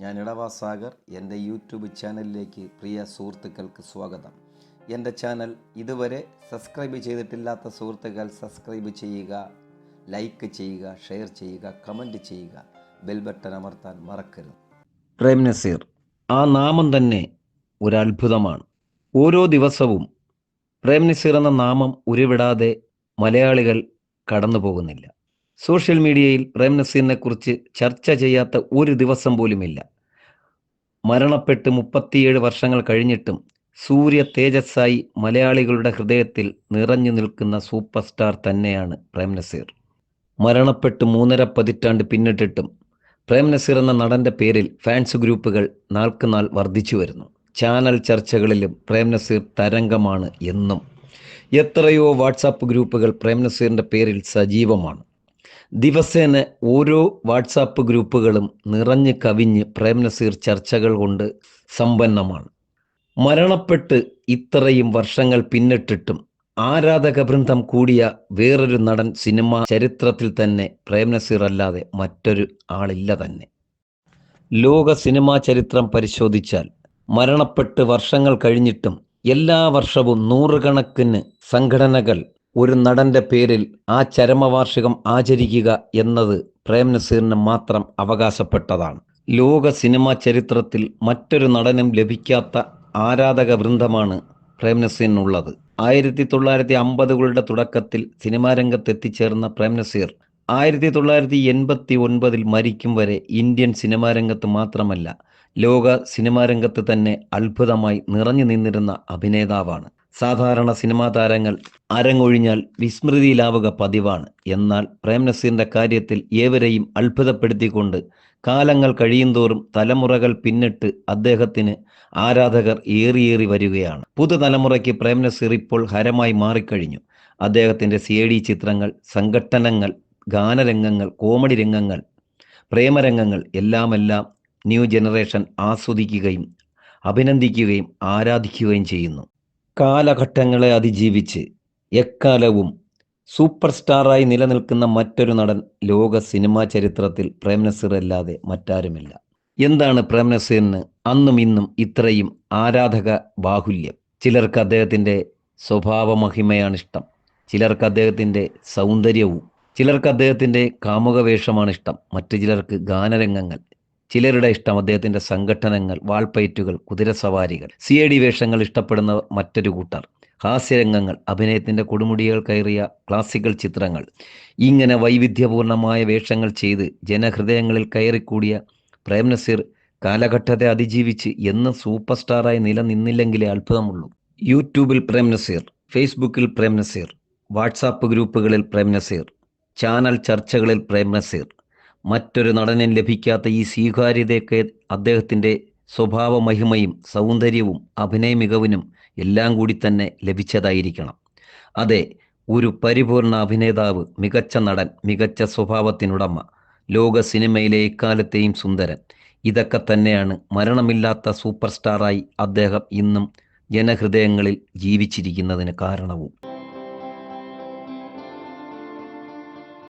ഞാൻ ഇടവാസാഗർ. എൻ്റെ യൂട്യൂബ് ചാനലിലേക്ക് പ്രിയ സുഹൃത്തുക്കൾക്ക് സ്വാഗതം. എൻ്റെ ചാനൽ ഇതുവരെ സബ്സ്ക്രൈബ് ചെയ്തിട്ടില്ലാത്ത സുഹൃത്തുക്കൾ സബ്സ്ക്രൈബ് ചെയ്യുക, ലൈക്ക് ചെയ്യുക, ഷെയർ ചെയ്യുക, കമൻറ്റ് ചെയ്യുക, ബെൽ ബട്ടൺ അമർത്താൻ മറക്കരുത്. പ്രേം നസീർ, ആ നാമം തന്നെ ഒരു അത്ഭുതമാണ്. ഓരോ ദിവസവും പ്രേം നസീർ എന്ന നാമം ഉരുവിടാതെ മലയാളികൾ കടന്നു പോകുന്നില്ല. സോഷ്യൽ മീഡിയയിൽ പ്രേം നസീറിനെ കുറിച്ച് ചർച്ച ചെയ്യാത്ത ഒരു ദിവസം പോലുമില്ല. മരണപ്പെട്ട് 37 വർഷങ്ങൾ കഴിഞ്ഞിട്ടും സൂര്യ തേജസ്സായി മലയാളികളുടെ ഹൃദയത്തിൽ നിറഞ്ഞു നിൽക്കുന്ന സൂപ്പർ സ്റ്റാർ തന്നെയാണ് പ്രേം നസീർ. മരണപ്പെട്ട് 3.5 പതിറ്റാണ്ട് പിന്നിട്ടിട്ടും പ്രേം നസീർ എന്ന നടൻ്റെ പേരിൽ ഫാൻസ് ഗ്രൂപ്പുകൾ നാൾക്കുനാൾ വർദ്ധിച്ചു വരുന്നു. ചാനൽ ചർച്ചകളിലും പ്രേം നസീർ തരംഗമാണ് എന്നും. എത്രയോ വാട്സാപ്പ് ഗ്രൂപ്പുകൾ പ്രേം നസീറിൻ്റെ പേരിൽ സജീവമാണ്. ദിവസേന ഓരോ വാട്സാപ്പ് ഗ്രൂപ്പുകളും നിറഞ്ഞു കവിഞ്ഞ് പ്രേം നസീർ ചർച്ചകൾ കൊണ്ട് സമ്പന്നമാണ്. മരണപ്പെട്ട് ഇത്രയും വർഷങ്ങൾ പിന്നിട്ടിട്ടും ആരാധക വൃന്ദം കൂടിയ വേറൊരു നടൻ സിനിമാ ചരിത്രത്തിൽ തന്നെ പ്രേം നസീർ അല്ലാതെ മറ്റൊരു ആളില്ല തന്നെ. ലോക സിനിമാ ചരിത്രം പരിശോധിച്ചാൽ മരണപ്പെട്ട് വർഷങ്ങൾ കഴിഞ്ഞിട്ടും എല്ലാ വർഷവും നൂറുകണക്കിന് സംഘടനകൾ ഒരു നടൻ്റെ പേരിൽ ആ ചരമവാർഷികം ആചരിക്കുക എന്നത് പ്രേം നസീറിന് മാത്രം അവകാശപ്പെട്ടതാണ്. ലോക സിനിമാ ചരിത്രത്തിൽ മറ്റൊരു നടനും ലഭിക്കാത്ത ആരാധക വൃന്ദമാണ് പ്രേം നസീറിനുള്ളത്. 1950കളുടെ തുടക്കത്തിൽ സിനിമാ രംഗത്ത് എത്തിച്ചേർന്ന പ്രേം നസീർ 1989 മരിക്കും വരെ ഇന്ത്യൻ സിനിമാ രംഗത്ത് മാത്രമല്ല ലോക സിനിമാ രംഗത്ത് തന്നെ അത്ഭുതമായി നിറഞ്ഞു നിന്നിരുന്ന അഭിനേതാവാണ്. സാധാരണ സിനിമാ താരങ്ങൾ അരങ്ങൊഴിഞ്ഞാൽ വിസ്മൃതിയിലാവുക പതിവാണ്. എന്നാൽ പ്രേം നസീറിൻ്റെ കാര്യത്തിൽ ഏവരെയും അത്ഭുതപ്പെടുത്തിക്കൊണ്ട് കാലങ്ങൾ കഴിയുന്തോറും തലമുറകൾ പിന്നിട്ട് അദ്ദേഹത്തിന് ആരാധകർ ഏറിയേറി വരികയാണ്. പുതുതലമുറയ്ക്ക് പ്രേം നസീർ ഇപ്പോൾ ഹരമായി മാറിക്കഴിഞ്ഞു. അദ്ദേഹത്തിൻ്റെ CID ചിത്രങ്ങൾ, സംഘട്ടനങ്ങൾ, ഗാനരംഗങ്ങൾ, കോമഡി രംഗങ്ങൾ, പ്രേമരംഗങ്ങൾ എല്ലാം ന്യൂ ജനറേഷൻ ആസ്വദിക്കുകയും അഭിനന്ദിക്കുകയും ആരാധിക്കുകയും ചെയ്യുന്നു. കാലഘട്ടങ്ങളെ അതിജീവിച്ച് എക്കാലവും സൂപ്പർ സ്റ്റാറായി നിലനിൽക്കുന്ന മറ്റൊരു നടൻ ലോക സിനിമാ ചരിത്രത്തിൽ പ്രേം നസീർ അല്ലാതെ മറ്റാരുമില്ല. എന്താണ് പ്രേം നസീറിന് അന്നും ഇന്നും ഇത്രയും ആരാധക ബാഹുല്യം? ചിലർക്ക് അദ്ദേഹത്തിൻ്റെ സ്വഭാവ മഹിമയാണ് ഇഷ്ടം, ചിലർക്ക് അദ്ദേഹത്തിൻ്റെ സൗന്ദര്യവും, ചിലർക്ക് അദ്ദേഹത്തിൻ്റെ കാമുക വേഷമാണ് ഇഷ്ടം, മറ്റു ചിലർക്ക് ഗാനരംഗങ്ങൾ, ചിലരുടെ ഇഷ്ടം അദ്ദേഹത്തിൻ്റെ സംഘട്ടനങ്ങൾ, വാൾപ്പയറ്റുകൾ, കുതിരസവാരികൾ, CID വേഷങ്ങൾ ഇഷ്ടപ്പെടുന്ന മറ്റൊരു കൂട്ടർ, ഹാസ്യരംഗങ്ങൾ, അഭിനയത്തിൻ്റെ കൊടുമുടികൾ കയറിയ ക്ലാസിക്കൽ ചിത്രങ്ങൾ. ഇങ്ങനെ വൈവിധ്യപൂർണമായ വേഷങ്ങൾ ചെയ്ത് ജനഹൃദയങ്ങളിൽ കയറിക്കൂടിയ പ്രേം നസീർ കാലഘട്ടത്തെ അതിജീവിച്ച് എന്നും സൂപ്പർ സ്റ്റാറായി നിലനിന്നില്ലെങ്കിലേ അത്ഭുതമുള്ളൂ. യൂട്യൂബിൽ പ്രേം നസീർ, ഫേസ്ബുക്കിൽ പ്രേം നസീർ, വാട്സാപ്പ് ഗ്രൂപ്പുകളിൽ പ്രേം നസീർ, ചാനൽ ചർച്ചകളിൽ പ്രേം നസീർ. മറ്റൊരു നടനും ലഭിക്കാത്ത ഈ സ്വീകാര്യതയൊക്കെ അദ്ദേഹത്തിൻ്റെ സ്വഭാവ മഹിമയും സൗന്ദര്യവും അഭിനയ മികവിനും എല്ലാം കൂടി തന്നെ ലഭിച്ചതായിരിക്കണം. അതെ, ഒരു പരിപൂർണ അഭിനേതാവ്, മികച്ച നടൻ, മികച്ച സ്വഭാവത്തിനുടമ, ലോക സിനിമയിലെ എക്കാലത്തെയും സുന്ദരൻ. ഇതൊക്കെ തന്നെയാണ് മരണമില്ലാത്ത സൂപ്പർ സ്റ്റാറായി അദ്ദേഹം ഇന്നും ജനഹൃദയങ്ങളിൽ ജീവിച്ചിരിക്കുന്നതിന് കാരണവും.